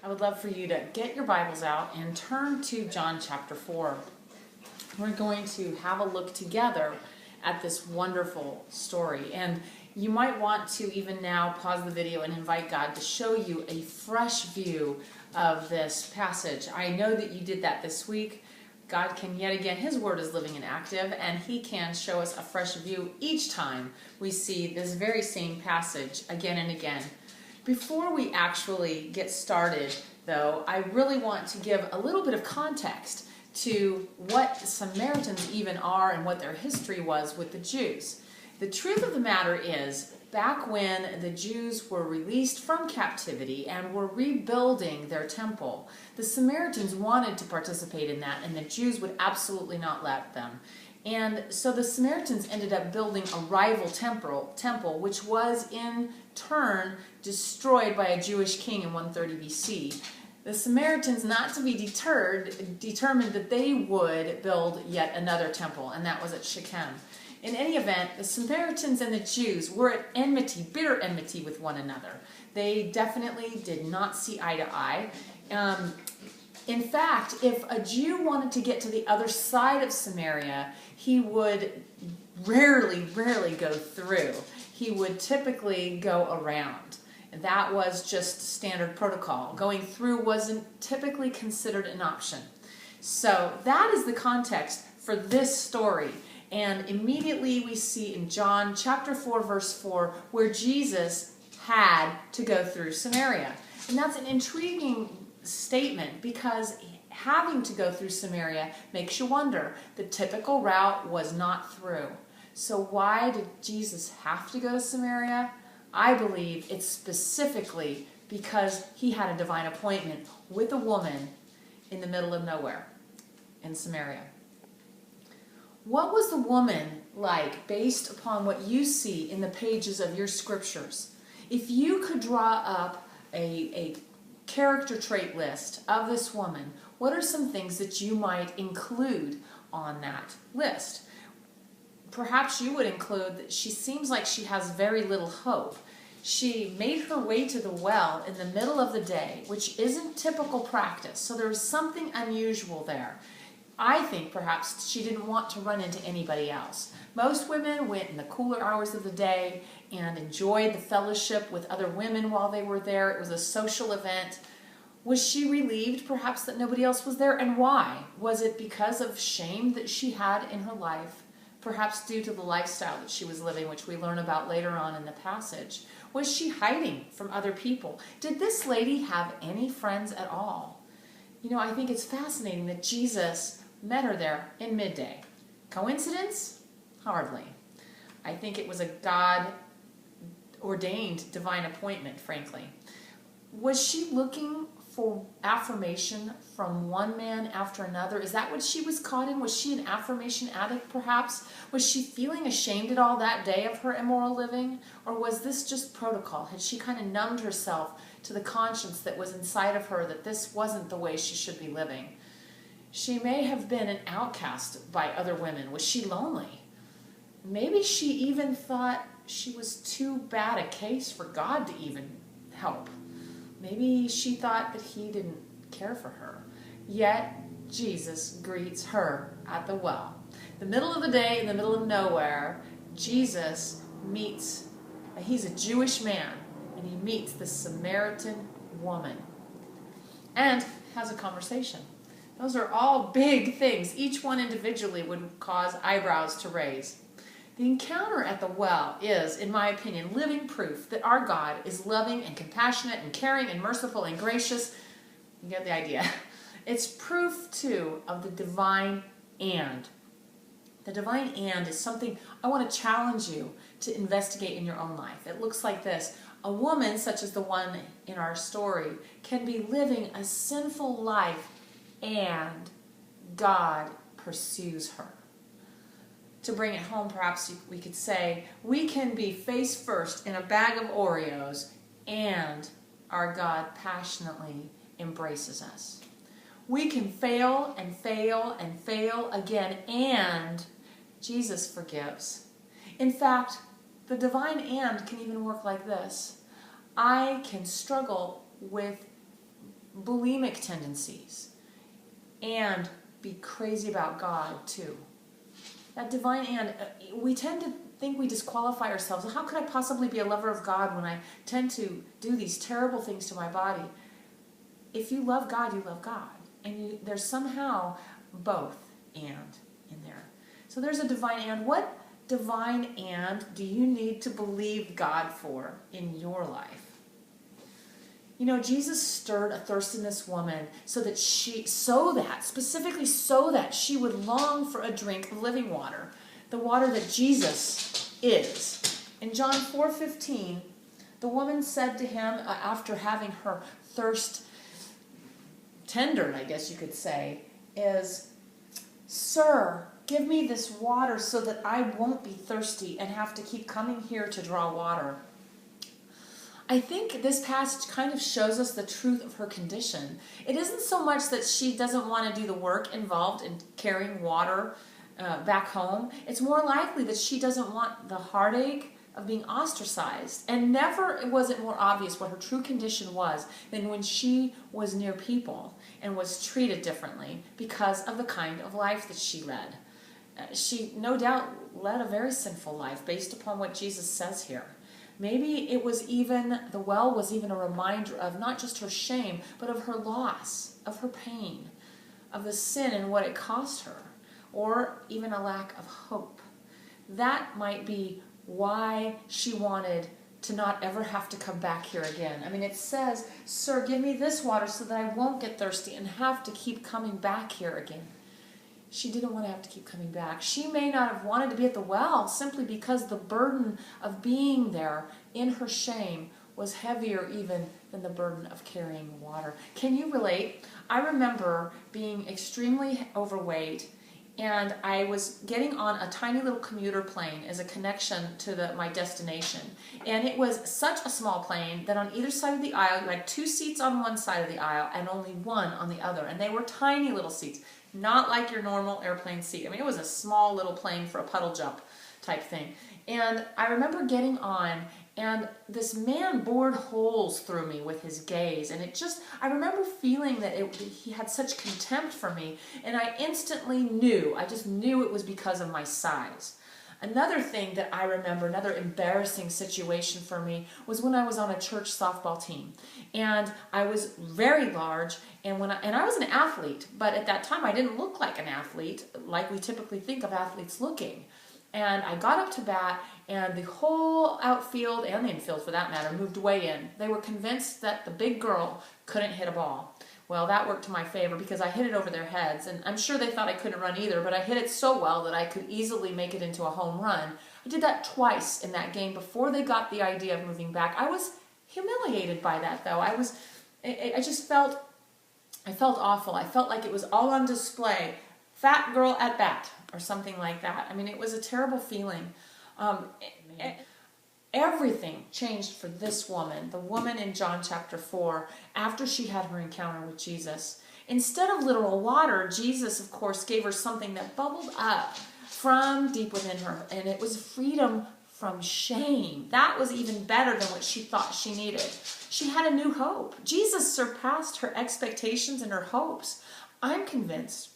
I would love for you to get your Bibles out and turn to John chapter 4. We're going to have a look together at this wonderful story. And you might want to even now pause the video and invite God to show you a fresh view of this passage. I know that you did that this week. God can yet again, His Word is living and active, and He can show us a fresh view each time we see this very same passage again and again. Before we actually get started, though, I really want to give a little bit of context to what Samaritans even are and what their history was with the Jews. The truth of the matter is, back when the Jews were released from captivity and were rebuilding their temple, the Samaritans wanted to participate in that, and the Jews would absolutely not let them. And so the Samaritans ended up building a rival temple, which was in turn destroyed by a Jewish king in 130 BC. The Samaritans, not to be deterred, determined that they would build yet another temple, and that was at Shechem. In any event, the Samaritans and the Jews were at enmity, bitter enmity with one another. They definitely did not see eye to eye. In fact, if a Jew wanted to get to the other side of Samaria, he would rarely go through. He would typically go around. That was just standard protocol. Going through wasn't typically considered an option. So that is the context for this story. And immediately we see in John chapter 4, verse 4, where Jesus had to go through Samaria. And that's an intriguing statement because having to go through Samaria makes you wonder. The typical route was not through. So why did Jesus have to go to Samaria? I believe it's specifically because he had a divine appointment with a woman in the middle of nowhere in Samaria. What was the woman like based upon what you see in the pages of your scriptures? If you could draw up a character trait list of this woman, what are some things that you might include on that list? Perhaps you would include that she seems like she has very little hope. She made her way to the well in the middle of the day, which isn't typical practice, so there was something unusual there. I think perhaps she didn't want to run into anybody else. Most women went in the cooler hours of the day and enjoyed the fellowship with other women while they were there. It was a social event. Was she relieved perhaps that nobody else was there? And why? Was it because of shame that she had in her life? Perhaps due to the lifestyle that she was living, which we learn about later on in the passage. Was she hiding from other people? Did this lady have any friends at all? You know, I think it's fascinating that Jesus met her there in midday. Coincidence? Hardly. I think it was a God-ordained divine appointment, frankly. Was she looking for affirmation from one man after another? Is that what she was caught in? Was she an affirmation addict, perhaps? Was she feeling ashamed at all that day of her immoral living? Or was this just protocol? Had she kind of numbed herself to the conscience that was inside of her that this wasn't the way she should be living? She may have been an outcast by other women. Was she lonely? Maybe she even thought she was too bad a case for God to even help. Maybe she thought that He didn't care for her. Yet, Jesus greets her at the well. The middle of the day, in the middle of nowhere, Jesus meets, he's a Jewish man, and he meets the Samaritan woman and has a conversation. Those are all big things. Each one individually would cause eyebrows to raise. The encounter at the well is, in my opinion, living proof that our God is loving and compassionate and caring and merciful and gracious. You get the idea. It's proof, too, of the divine and. The divine and is something I want to challenge you to investigate in your own life. It looks like this. A woman, such as the one in our story, can be living a sinful life and God pursues her. To bring it home, perhaps we could say, we can be face first in a bag of Oreos and our God passionately embraces us. We can fail and fail and fail again, and Jesus forgives. In fact, the divine and can even work like this. I can struggle with bulimic tendencies and be crazy about God too. That divine and, we tend to think we disqualify ourselves. How could I possibly be a lover of God when I tend to do these terrible things to my body? If you love God, you love God. And there's somehow both and in there. So there's a divine and. What divine and do you need to believe God for in your life? You know, Jesus stirred a thirst in this woman specifically so that she would long for a drink of living water, the water that Jesus is. In John 4:15, the woman said to him, after having her thirst tendered, I guess you could say, is, "Sir, give me this water so that I won't be thirsty and have to keep coming here to draw water." I think this passage kind of shows us the truth of her condition. It isn't so much that she doesn't want to do the work involved in carrying water back home. It's more likely that she doesn't want the heartache of being ostracized. And never was it more obvious what her true condition was than when she was near people and was treated differently because of the kind of life that she led. She no doubt led a very sinful life based upon what Jesus says here. Maybe the well was even a reminder of not just her shame, but of her loss, of her pain, of the sin and what it cost her, or even a lack of hope. That might be why she wanted to not ever have to come back here again. I mean, it says, "Sir, give me this water so that I won't get thirsty and have to keep coming back here again." She didn't want to have to keep coming back. She may not have wanted to be at the well simply because the burden of being there in her shame was heavier even than the burden of carrying water. Can you relate? I remember being extremely overweight, and I was getting on a tiny little commuter plane as a connection to my destination. And it was such a small plane that on either side of the aisle, you had 2 seats on one side of the aisle and only 1 on the other. And they were tiny little seats. Not like your normal airplane seat. I mean, it was a small little plane for a puddle jump type thing. And I remember getting on, and this man bored holes through me with his gaze. And I remember feeling that he had such contempt for me. And I instantly knew, I just knew it was because of my size. Another thing that I remember, another embarrassing situation for me, was when I was on a church softball team. And I was very large, and I was an athlete, but at that time I didn't look like an athlete, like we typically think of athletes looking. And I got up to bat, and the whole outfield, and the infield for that matter, moved way in. They were convinced that the big girl couldn't hit a ball. Well, that worked to my favor because I hit it over their heads, and I'm sure they thought I couldn't run either, but I hit it so well that I could easily make it into a home run. I did that twice in that game before they got the idea of moving back. I was humiliated by that, though. I felt awful. I felt like it was all on display. Fat girl at bat, or something like that. I mean, it was a terrible feeling. Everything changed for this woman, the woman in John chapter 4, after she had her encounter with Jesus. Instead of literal water, Jesus, of course, gave her something that bubbled up from deep within her, and it was freedom from shame. That was even better than what she thought she needed. She had a new hope. Jesus surpassed her expectations and her hopes. I'm convinced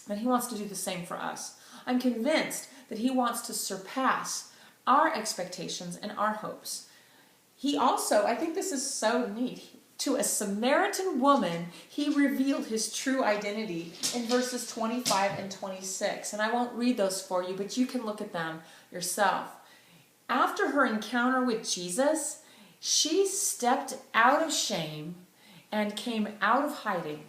that he wants to do the same for us. I'm convinced that he wants to surpass our expectations and our hopes. He also, I think this is so neat, to a Samaritan woman, he revealed his true identity in verses 25 and 26. And I won't read those for you, but you can look at them yourself. After her encounter with Jesus, she stepped out of shame and came out of hiding.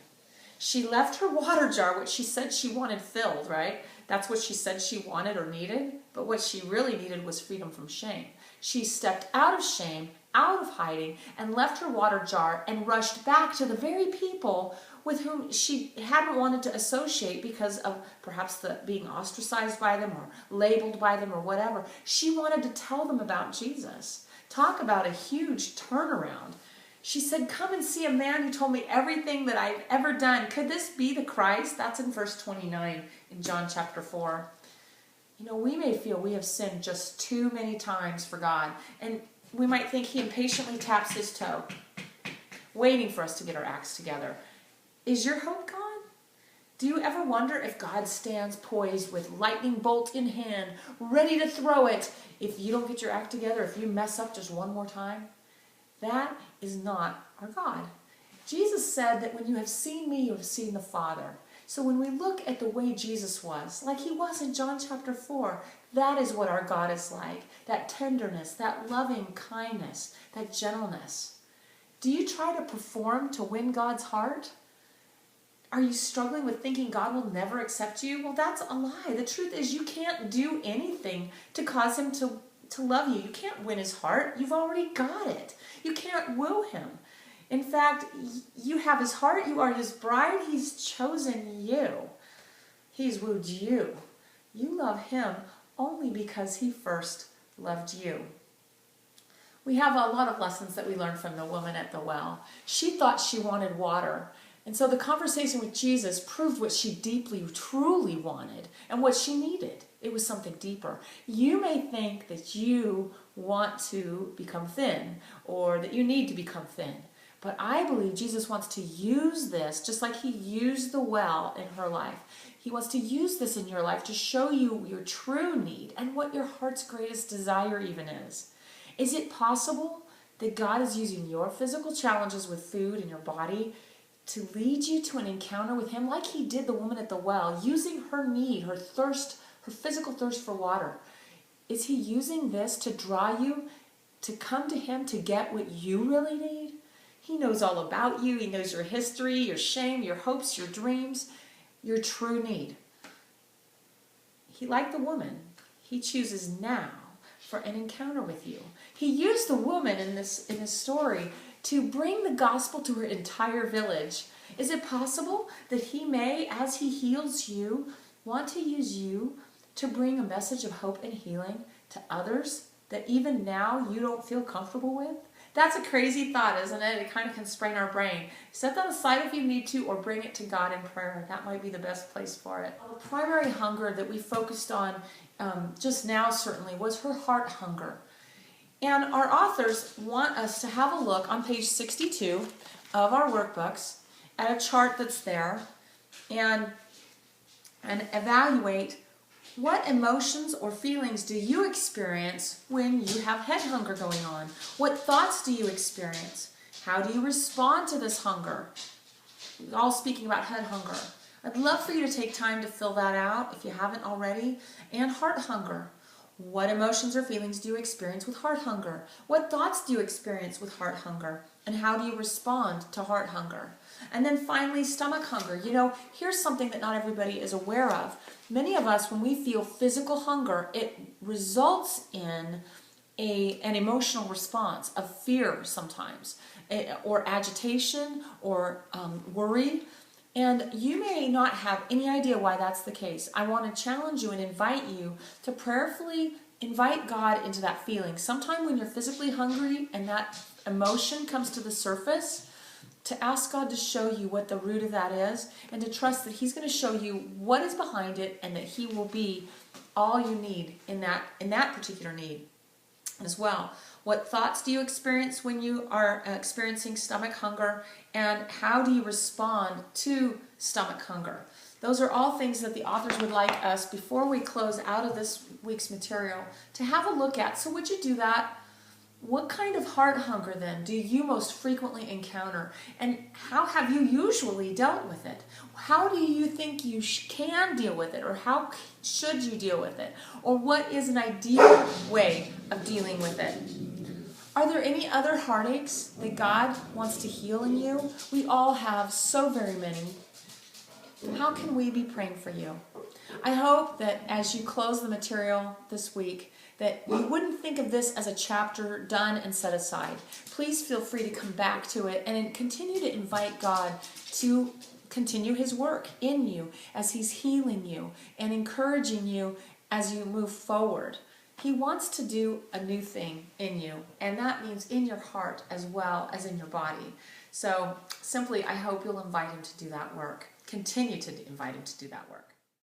She left her water jar, which she said she wanted filled, right? That's what she said she wanted or needed. But what she really needed was freedom from shame. She stepped out of shame, out of hiding, and left her water jar and rushed back to the very people with whom she hadn't wanted to associate because of perhaps being ostracized by them or labeled by them or whatever. She wanted to tell them about Jesus. Talk about a huge turnaround. She said, "Come and see a man who told me everything that I've ever done. Could this be the Christ?" That's in verse 29 in John chapter 4. You know, we may feel we have sinned just too many times for God, and we might think he impatiently taps his toe. waiting for us to get our acts together. Is your hope God? Do you ever wonder if God stands poised with lightning bolt in hand, ready to throw it if you don't get your act together, if you mess up just one more time? That is not our God. Jesus said that when you have seen me, you have seen the Father. So when we look at the way Jesus was, like he was in John chapter 4, that is what our God is like. That tenderness, that loving kindness, that gentleness. Do you try to perform to win God's heart? Are you struggling with thinking God will never accept you? Well, that's a lie. The truth is you can't do anything to cause him to love you. You can't win his heart. You've already got it. You can't woo him. In fact, you have his heart. You are his bride. He's chosen you. He's wooed you. You love him only because he first loved you. We have a lot of lessons that we learn from the woman at the well. She thought she wanted water. And so the conversation with Jesus proved what she deeply, truly wanted and what she needed. It was something deeper. You may think that you want to become thin or that you need to become thin. But I believe Jesus wants to use this just like he used the well in her life. He wants to use this in your life to show you your true need and what your heart's greatest desire even is. Is it possible that God is using your physical challenges with food in your body to lead you to an encounter with him like he did the woman at the well, using her need, her thirst, her physical thirst for water? Is he using this to draw you to come to him to get what you really need? He knows all about you. He knows your history, your shame, your hopes, your dreams, your true need. He, like the woman, he chooses now for an encounter with you. He used the woman in this story to bring the gospel to her entire village. Is it possible that he may, as he heals you, want to use you to bring a message of hope and healing to others that even now you don't feel comfortable with? That's a crazy thought, isn't it? It kind of can strain our brain. Set that aside if you need to, or bring it to God in prayer. That might be the best place for it. The primary hunger that we focused on just now certainly was her heart hunger. And our authors want us to have a look on page 62 of our workbooks at a chart that's there and evaluate what emotions or feelings do you experience when you have head hunger going on? What thoughts do you experience? How do you respond to this hunger? We're all speaking about head hunger. I'd love for you to take time to fill that out if you haven't already. And heart hunger. What emotions or feelings do you experience with heart hunger? What thoughts do you experience with heart hunger? And how do you respond to heart hunger? And then finally, stomach hunger. You know, here's something that not everybody is aware of. Many of us, when we feel physical hunger, it results in an emotional response of fear sometimes, or agitation, or worry. And you may not have any idea why that's the case. I want to challenge you and invite you to prayerfully invite God into that feeling. Sometime when you're physically hungry and that emotion comes to the surface, to ask God to show you what the root of that is and to trust that he's going to show you what is behind it and that he will be all you need in that particular need as well. What thoughts do you experience when you are experiencing stomach hunger, and how do you respond to stomach hunger? Those are all things that the authors would like us, before we close out of this week's material, to have a look at. So would you do that? What kind of heart hunger then do you most frequently encounter, and how have you usually dealt with it? How do you think you can deal with it, or how should you deal with it? Or what is an ideal way of dealing with it? Are there any other heartaches that God wants to heal in you? We all have so very many. How can we be praying for you? I hope that as you close the material this week, that you wouldn't think of this as a chapter done and set aside. Please feel free to come back to it and continue to invite God to continue his work in you as he's healing you and encouraging you as you move forward. He wants to do a new thing in you, and that means in your heart as well as in your body. So simply, I hope you'll invite him to do that work. Continue to invite him to do that work.